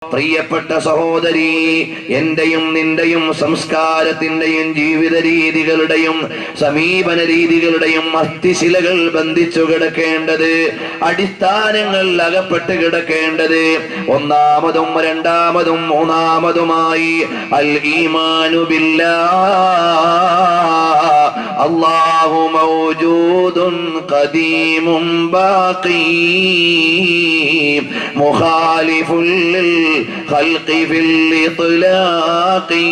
പ്രിയപ്പെട്ട സഹോദരി, എന്റെയും നിന്റെയും സംസ്കാരത്തിന്റെയും ജീവിത രീതികളുടെയും സമീപന രീതികളുടെയും അസ്ഥിശിലകൾ ബന്ധിച്ചു കിടക്കേണ്ടത്, അടിസ്ഥാനങ്ങൾ അകപ്പെട്ട് കിടക്കേണ്ടത് ഒന്നാമതും രണ്ടാമതും മൂന്നാമതുമായി അൽ ഈമാനു ബില്ലാഹ്, അല്ലാഹു മൗജൂദുൻ ഖദീമുൻ ബാഖി മുഖാലിഫുൽ ഖൽഖി ഫിൽ ഇത്ലാഖി.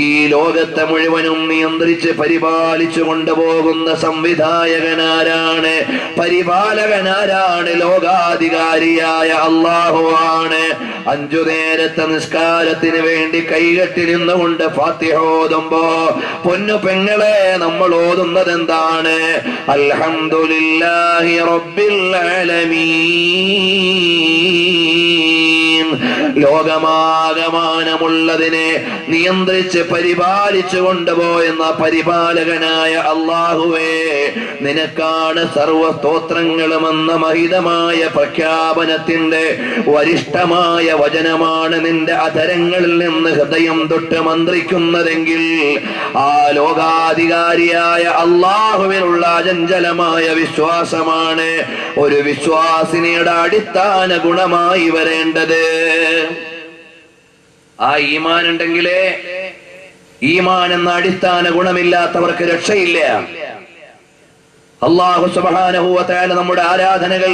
ഈ ലോകത്തെ മുഴുവനും നിയന്ത്രിച്ച് പരിപാലിച്ചു കൊണ്ടുപോകുന്ന സംവിധായകനാരാണ്? പരിപാലകനാരാണ്? ലോകാധികാരിയായ അല്ലാഹു ആണ്. 5 നേരത്തെ നിസ്കാരത്തിന് വേണ്ടി കൈകെട്ടി നിന്നുകൊണ്ട് ഫാത്തിഹ ഓതുമ്പോ പൊന്നു പെങ്ങളെ നമ്മൾ ഓതുന്നത് എന്താണ്? അൽഹംദുലില്ലാഹി റബ്ബിൽ ആലമീൻ. ലോകമാകമാനമുള്ളതിനെ നിയന്ത്രിച്ച് പരിപാലിച്ചു കൊണ്ടുപോയെന്ന പരിപാലകനായ അല്ലാഹുവേ, നിനക്കാണ് സർവ സ്തോത്രങ്ങളുമെന്ന മഹിതമായ പ്രഖ്യാപനത്തിന്റെ വരിഷ്ഠമായ വചനമാണ് നിന്റെ അധരങ്ങളിൽ നിന്ന് ഹൃദയം തൊട്ട് മന്ത്രിക്കുന്നതെങ്കിൽ ആ ലോകാധികാരിയായ അല്ലാഹുവിനുള്ള അചഞ്ചലമായ വിശ്വാസമാണ് ഒരു വിശ്വാസിനിയുടെ അടിസ്ഥാന ഗുണമായി വരേണ്ടത്. ആ ഈമാൻ ഉണ്ടെങ്കിലേ, ഈമാൻ എന്ന അടിസ്ഥാന ഗുണമില്ലാത്തവർക്ക് രക്ഷയില്ല. അല്ലാഹു സുബ്ഹാനഹു വ തആല നമ്മുടെ ആരാധനകൾ,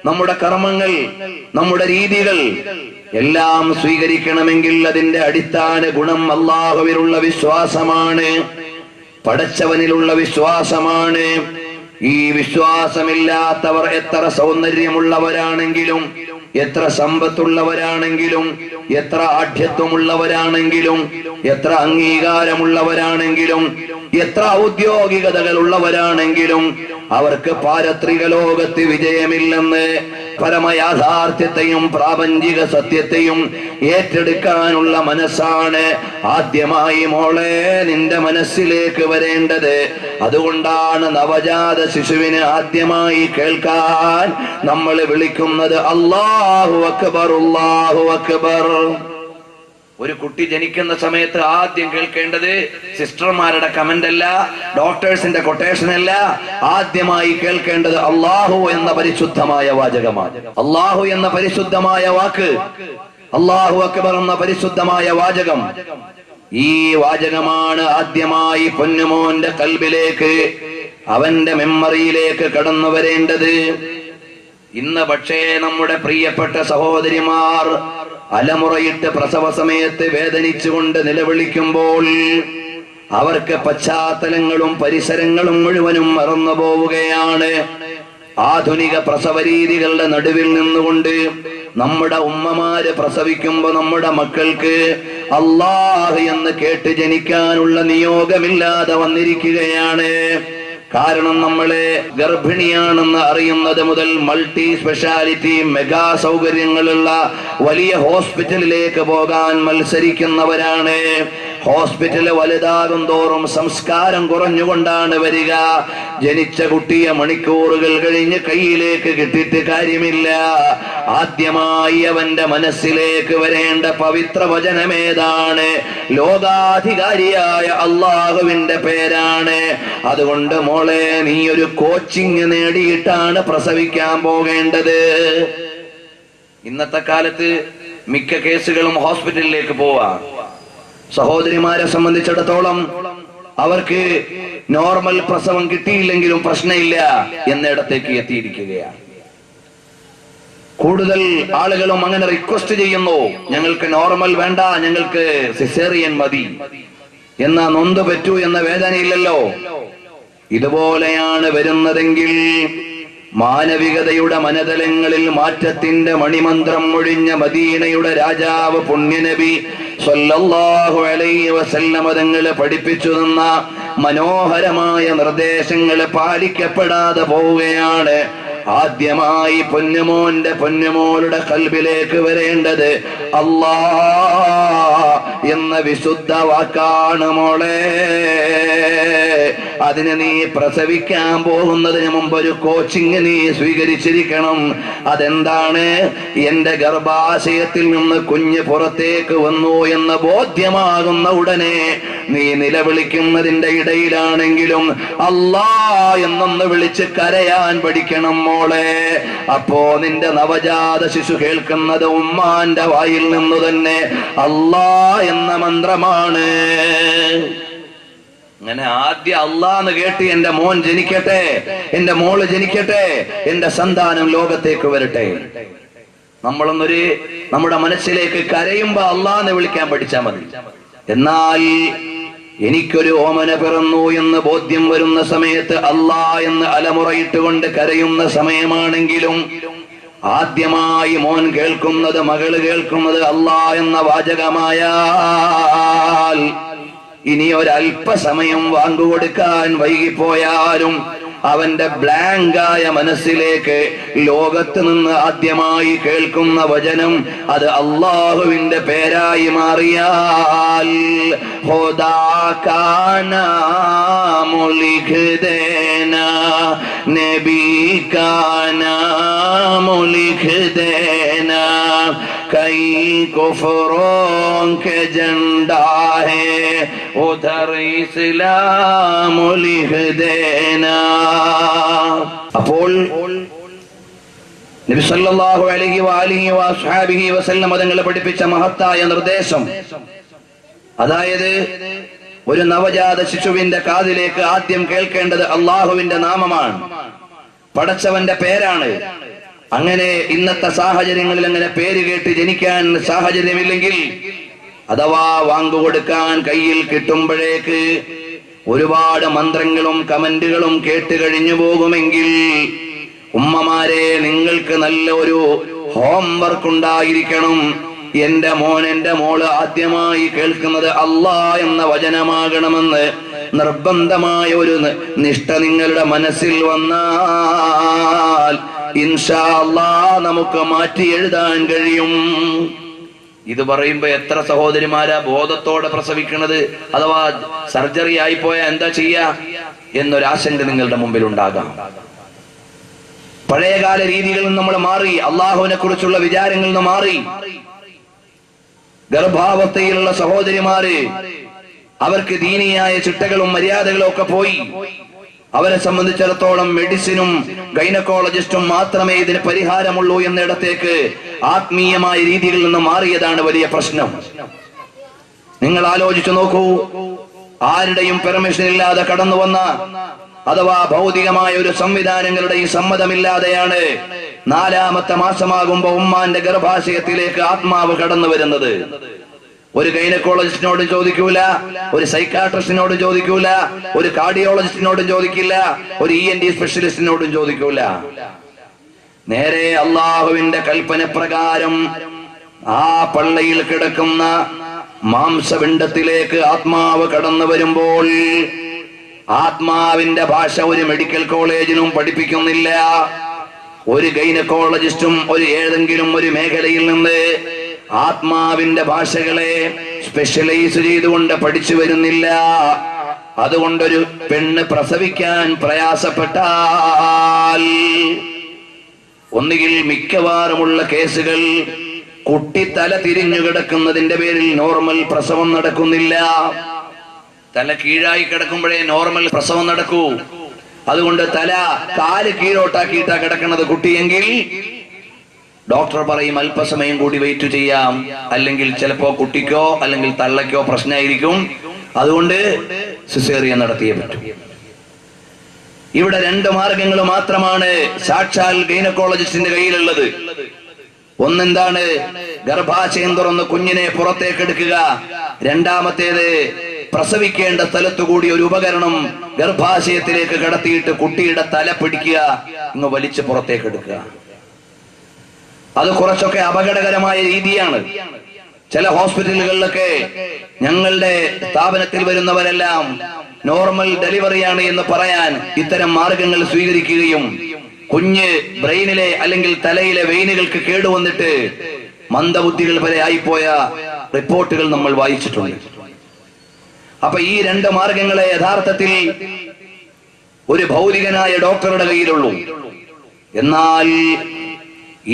നമ്മുടെ കർമ്മങ്ങൾ, നമ്മുടെ രീതികൾ എല്ലാം സ്വീകരിക്കണമെങ്കിൽ അതിന്റെ അടിസ്ഥാന ഗുണം അല്ലാഹുവിലുള്ള വിശ്വാസമാണ്, പടച്ചവനിലുള്ള വിശ്വാസമാണ്. ഈ വിശ്വാസമില്ലാത്തവർ എത്ര സൗന്ദര്യമുള്ളവരാണെങ്കിലും, എത്ര സമ്പത്തുള്ളവരാണെങ്കിലും, എത്ര ആഢ്യത്വമുള്ളവരാണെങ്കിലും, എത്ര അംഗീകാരമുള്ളവരാണെങ്കിലും, എത്ര ഔദ്യോഗികതകൾ ഉള്ളവരാണെങ്കിലും അവർക്ക് പാരത്രിക ലോകത്ത് വിജയമില്ലെന്ന് പരമയാഥാർത്ഥ്യത്തെയും പ്രാപഞ്ചിക സത്യത്തെയും ഏറ്റെടുക്കാനുള്ള മനസ്സാണ് ആദ്യമായി മോളെ നിന്റെ മനസ്സിലേക്ക് വരേണ്ടത്. അതുകൊണ്ടാണ് നവജാത ശിശുവിന് ആദ്യമായി കേൾക്കാൻ നമ്മൾ വിളിക്കുന്നത് അല്ലാഹു അക്ബർ, അല്ലാഹു അക്ബർ. ഒരു കുട്ടി ജനിക്കുന്ന സമയത്ത് ആദ്യം കേൾക്കേണ്ടത് സിസ്റ്റർമാരുടെ കമന്റ് അല്ല, ഡോക്ടേഴ്സിന്റെ കൊട്ടേഷൻ അല്ല. ആദ്യമായി കേൾക്കേണ്ടത് അല്ലാഹു എന്ന പരിശുദ്ധമായ വാചകമാണ്. അല്ലാഹു എന്ന പരിശുദ്ധമായ വാക്ക്, അല്ലാഹു അക്ബർ എന്ന പരിശുദ്ധമായ വാചകം, ഈ വാചകമാണ് ആദ്യമായി പൊന്നുമോന്റെ കൽബിലേക്ക്, അവന്റെ മെമ്മറിയിലേക്ക് കടന്നു വരേണ്ടത്. ഇന്ന് പക്ഷേ നമ്മുടെ പ്രിയപ്പെട്ട സഹോദരിമാർ അലമുറയിട്ട് പ്രസവ സമയത്ത് വേദനിച്ചുകൊണ്ട് നിലവിളിക്കുമ്പോൾ അവർക്ക് പശ്ചാത്തലങ്ങളും പരിസരങ്ങളും മുഴുവനും മറന്നു പോവുകയാണ്. ആധുനിക പ്രസവ രീതികളുടെ നടുവിൽ നിന്നുകൊണ്ട് നമ്മുടെ ഉമ്മമാര് പ്രസവിക്കുമ്പോ നമ്മുടെ മക്കൾക്ക് അല്ലാഹ് എന്ന് കേട്ട് ജനിക്കാനുള്ള നിയോഗമില്ലാതെ വന്നിരിക്കുകയാണ്. കാരണം നമ്മളെ ഗർഭിണിയാണെന്ന് അറിയുന്നത് മുതൽ മൾട്ടി സ്പെഷ്യാലിറ്റി മെഗാ സൗകര്യങ്ങളുള്ള വലിയ ഹോസ്പിറ്റലിലേക്ക് പോകാൻ മത്സരിക്കുന്നവരാണ്. ഹോസ്പിറ്റല് വലുതാകും തോറും സംസ്കാരം കുറഞ്ഞുകൊണ്ടാണ് വരിക. ജനിച്ച കുട്ടിയെ മണിക്കൂറുകൾ കഴിഞ്ഞ് കയ്യിലേക്ക് കിട്ടിയിട്ട് കാര്യമില്ല. ആദ്യമായി അവന്റെ മനസ്സിലേക്ക് വരേണ്ട പവിത്ര വചനമേതാണ്? ലോകാധികാരിയായ അല്ലാഹുവിന്റെ പേരാണ്. അതുകൊണ്ട് മോളെ, നീ ഒരു കോച്ചിങ് നേടിയിട്ടാണ് പ്രസവിക്കാൻ പോകേണ്ടത്. ഇന്നത്തെ കാലത്ത് മിക്ക കേസുകളും ഹോസ്പിറ്റലിലേക്ക് പോവാ. സഹോദരിമാരെ സംബന്ധിച്ചിടത്തോളം അവർക്ക് നോർമൽ പ്രസവം കിട്ടിയില്ലെങ്കിലും പ്രശ്നമില്ല എന്നിടത്തേക്ക് എത്തിയിരിക്കുകയാണ്. കൂടുതൽ ആളുകളും അങ്ങനെ റിക്വസ്റ്റ് ചെയ്യുന്നു, ഞങ്ങൾക്ക് നോർമൽ വേണ്ട, ഞങ്ങൾക്ക് സിസേറിയൻ മതി. എന്നാ നൊന്ത് പറ്റൂ എന്ന വേദനയില്ലല്ലോ. ഇതുപോലെയാണ് വരുന്നതെങ്കിൽ മാനവികതയുടെ മനതലങ്ങളിൽ മാറ്റത്തിന്റെ മണിമന്ത്രം ഒഴിഞ്ഞ മദീനയുടെ രാജാവ് പുണ്യനബി സ്വല്ലല്ലാഹു അലൈഹി വസല്ലം തങ്ങളെ പഠിപ്പിച്ചു തന്ന മനോഹരമായ നിർദ്ദേശങ്ങൾ പാലിക്കപ്പെടാതെ പോവുകയാണ്. ആദ്യമായി പൊന്നുമോന്റെ പൊന്നുമോളുടെ കൽബിലേക്ക് വരേണ്ടത് അല്ലാഹ് എന്ന വിശുദ്ധ വാക്കാണ് മോളെ. അതിന് നീ പ്രസവിക്കാൻ പോകുന്നതിന് മുമ്പ് ഒരു കോച്ചിങ് നീ സ്വീകരിച്ചിരിക്കണം. അതെന്താണ്? എന്റെ ഗർഭാശയത്തിൽ നിന്ന് കുഞ്ഞ് പുറത്തേക്ക് വന്നു എന്ന് ബോധ്യമാകുന്ന ഉടനെ നീ നിലവിളിക്കുന്നതിന്റെ ഇടയിലാണെങ്കിലും അല്ലാ എന്നൊന്ന് വിളിച്ച് കരയാൻ പഠിക്കണം മോളെ. അപ്പോ നിന്റെ നവജാത ശിശു കേൾക്കുന്നത് ഉമ്മാന്റെ വായിൽ നിന്നു തന്നെ അല്ലാ എന്ന മന്ത്രമാണ്. അങ്ങനെ ആദ്യം അല്ലാന്ന് കേട്ട് എന്റെ മോൻ ജനിക്കട്ടെ, എന്റെ മോള് ജനിക്കട്ടെ, എന്റെ സന്താനം ലോകത്തേക്ക് വരട്ടെ. നമ്മളൊന്നൊരു നമ്മുടെ മനസ്സിലേക്ക് കരയുമ്പോ അല്ലാന്ന് വിളിക്കാൻ പഠിച്ചാൽ മതി. എന്നാൽ എനിക്കൊരു ഓമന പിറന്നു എന്ന് ബോധ്യം വരുന്ന സമയത്ത് അല്ലാ എന്ന് അലമുറയിട്ടുകൊണ്ട് കരയുന്ന സമയമാണെങ്കിലും ആദ്യമായി മോൻ കേൾക്കുന്നത്, മകള് കേൾക്കുന്നത് അല്ലാ എന്ന വാചകമായാൽ ഇനി ഒരല്പസമയം വാങ്ങുകൊടുക്കാൻ വൈകിപ്പോയാലും അവന്റെ ബ്ലാങ്കായ മനസ്സിലേക്ക് ലോകത്ത് നിന്ന് ആദ്യമായി കേൾക്കുന്ന വചനം അത് അള്ളാഹുവിന്റെ പേരായി മാറിയാൽ ഖുദാ കാ നാം ലിഖ് ദേനാ, നബി കാ നാം ലിഖ് ദേനാ, കൈ കുഫ്റോं के झंडा है उधर इस्लाम लिख देना. അപ്പോൾ നബി സല്ലല്ലാഹു അലൈഹി വഅലിഹി വഅസ്ഹാബിഹി വസല്ലം തങ്ങൾ പഠിപ്പിച്ച മഹത്തായ നിർദ്ദേശം, അതായത് ഒരു നവജാത ശിശുവിന്റെ കാതിലേക്ക് ആദ്യം കേൾക്കേണ്ടത് അള്ളാഹുവിന്റെ നാമമാണ്, പടച്ചവന്റെ പേരാണ്. അങ്ങനെ ഇന്നത്തെ സാഹചര്യങ്ങളിൽ അങ്ങനെ പേര് കേട്ട് ജനിക്കാൻ സാഹചര്യമില്ലെങ്കിൽ അഥവാ വാങ്ങുകൊടുക്കാൻ കയ്യിൽ കിട്ടുമ്പോഴേക്ക് ഒരുപാട് മന്ത്രങ്ങളും കമന്റുകളും കേട്ട് കഴിഞ്ഞു പോകുമെങ്കിൽ ഉമ്മമാരെ, നിങ്ങൾക്ക് നല്ല ഒരു ഹോംവർക്ക് ഉണ്ടായിരിക്കണം. എന്റെ മോൻ, എന്റെ മോള് ആദ്യമായി കേൾക്കുന്നത് അല്ലാ എന്ന വചനമാകണമെന്ന് നിർബന്ധമായ ഒരു നിഷ്ഠ നിങ്ങളുടെ മനസ്സിൽ വന്നാൽ ഇൻഷാ അല്ലാഹ് നമുക്ക് മാറ്റി എഴുതാൻ കഴിയും. ഇത് പറയുമ്പോ എത്ര സഹോദരിമാരാ ബോധത്തോടെ പ്രസവിക്കുന്നത്, അഥവാ സർജറി ആയിപ്പോയാ എന്താ ചെയ്യാ എന്നൊരാശങ്ക നിങ്ങളുടെ മുമ്പിൽ ഉണ്ടാകാം. പഴയകാല രീതികളിൽ നിന്ന് നമ്മൾ മാറി, അള്ളാഹുവിനെ കുറിച്ചുള്ള വിചാരങ്ങളിൽ നിന്ന് മാറി. ഗർഭാവസ്ഥയിലുള്ള സഹോദരിമാര് അവർക്ക് ദീനിയായ ചിട്ടകളും മര്യാദകളും ഒക്കെ പോയി. അവരെ സംബന്ധിച്ചിടത്തോളം മെഡിസിനും ഗൈനക്കോളജിസ്റ്റും മാത്രമേ ഇതിന് പരിഹാരമുള്ളൂ എന്നിടത്തേക്ക് ആത്മീയമായ രീതികളിൽ നിന്ന് മാറിയതാണ് വലിയ പ്രശ്നം. നിങ്ങൾ ആലോചിച്ചു നോക്കൂ, ആരുടെയും പെർമിഷൻ ഇല്ലാതെ കടന്നു വന്ന, അഥവാ ഭൗതികമായ ഒരു സംവിധാനങ്ങളുടെയും സമ്മതമില്ലാതെയാണ് 4ാമത്തെ മാസമാകുമ്പോ ഉമ്മാന്റെ ഗർഭാശയത്തിലേക്ക് ആത്മാവ് കടന്നു വരുന്നത്. ഒരു ഗൈനക്കോളജിസ്റ്റിനോട് ചോദിക്കൂല, ഒരു സൈക്കാട്രിസ്റ്റിനോട് ചോദിക്കൂല, ഒരു കാർഡിയോളജിസ്റ്റിനോടും ചോദിക്കില്ല, ഒരു ENT സ്പെഷ്യലിസ്റ്റിനോടും ചോദിക്കൂല. നേരെ അള്ളാഹുവിന്റെ കൽപ്പന പ്രകാരം ആ പള്ളയിൽ കിടക്കുന്ന മാംസപിണ്ഡത്തിലേക്ക് ആത്മാവ് കടന്നു വരുമ്പോൾ ആത്മാവിന്റെ ഭാഷ ഒരു മെഡിക്കൽ കോളേജിലും പഠിപ്പിക്കുന്നില്ല. ഒരു ഗൈനക്കോളജിസ്റ്റും ഒരു ഏതെങ്കിലും ഒരു മേഖലയിൽ നിന്ന് ആത്മാവിന്റെ ഭാഷകളെ സ്പെഷ്യലൈസ് ചെയ്തുകൊണ്ട് പഠിച്ചു വരുന്നില്ല. അതുകൊണ്ടൊരു പെണ്ണ് പ്രസവിക്കാൻ പ്രയാസപ്പെട്ടാൽ ഒന്നുകിൽ മിക്കവാറുമുള്ള കേസുകൾ കുട്ടി തല തിരിഞ്ഞു കിടക്കുന്നതിന്റെ പേരിൽ നോർമൽ പ്രസവം നടക്കുന്നില്ല. തല കീഴായി കിടക്കുമ്പോഴേ നോർമൽ പ്രസവം നടക്കൂ. അതുകൊണ്ട് കാല് കീഴോട്ടാക്കിയിട്ടാ കിടക്കുന്നത് കുട്ടിയെങ്കിൽ ഡോക്ടർ പറയും അല്പസമയം കൂടി വെയിറ്റ് ചെയ്യാം, അല്ലെങ്കിൽ ചിലപ്പോ കുട്ടിക്കോ അല്ലെങ്കിൽ തള്ളയ്ക്കോ പ്രശ്നമായിരിക്കും, അതുകൊണ്ട് സിസേറിയൻ നടത്തിയേ പറ്റൂ. ഇവിടെ 2 മാർഗങ്ങൾ മാത്രമാണ് സാക്ഷാൽ ഗൈനക്കോളജിസ്റ്റിന്റെ കയ്യിലുള്ളത്. ഒന്നെന്താണ്? ഗർഭാശയം തുറന്ന് കുഞ്ഞിനെ പുറത്തേക്ക് എടുക്കുക. രണ്ടാമത്തേത് പ്രസവിക്കേണ്ട സ്ഥലത്തുകൂടി ഒരു ഉപകരണം ഗർഭാശയത്തിലേക്ക് കടത്തിയിട്ട് കുട്ടിയുടെ തല പിടിക്കുക, ഇങ്ങ് വലിച്ച് പുറത്തേക്ക് എടുക്കുക. അത് കുറച്ചൊക്കെ അപകടകരമായ രീതിയാണ്. ചില ഹോസ്പിറ്റലുകളിലൊക്കെ ഞങ്ങളുടെ സ്ഥാപനത്തിൽ വരുന്നവരെല്ലാം നോർമൽ ഡെലിവറിയാണ് എന്ന് പറയാൻ ഇത്തരം മാർഗങ്ങൾ സ്വീകരിക്കുകയും കുഞ്ഞ് ബ്രെയിനിലെ അല്ലെങ്കിൽ തലയിലെ വെയിനുകൾക്ക് കേടുവന്നിട്ട് മന്ദബുദ്ധികൾ വരെ ആയിപ്പോയ റിപ്പോർട്ടുകൾ നമ്മൾ വായിച്ചിട്ടുണ്ട്. അപ്പൊ ഈ രണ്ട് മാർഗങ്ങളെ യഥാർത്ഥത്തിൽ ഒരു ഭൗതികനായ ഡോക്ടറുടെ കയ്യിലുള്ളൂ. എന്നാൽ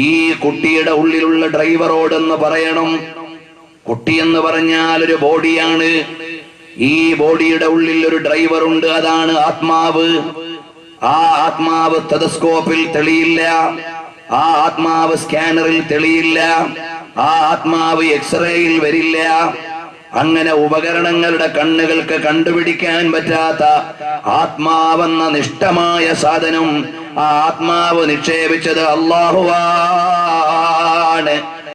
ഈ കുട്ടിയുടെ ഉള്ളിലുള്ള ഡ്രൈവറോടെന്ന് പറയണം, കുട്ടി എന്ന് പറഞ്ഞാൽ ഒരു ബോഡിയാണ്. ഈ ബോഡിയുടെ ഉള്ളിൽ ഒരു ഡ്രൈവർ ഉണ്ട്, അതാണ് ആത്മാവ്. ആ ആത്മാവ് ടെലസ്കോപ്പിൽ തെളിയില്ല, ആ ആത്മാവ് സ്കാനറിൽ തെളിയില്ല, ആ ആത്മാവ് എക്സ്റേയിൽ വരില്ല. അങ്ങനെ ഉപകരണങ്ങളുടെ കണ്ണുകൾക്ക് കണ്ടുപിടിക്കാൻ പറ്റാത്ത ആത്മാവെന്ന നിഷ്ഠമായ സാധനം ആ ആത്മാവ് നിക്ഷേപിച്ചത് അല്ലാഹുവാണ്.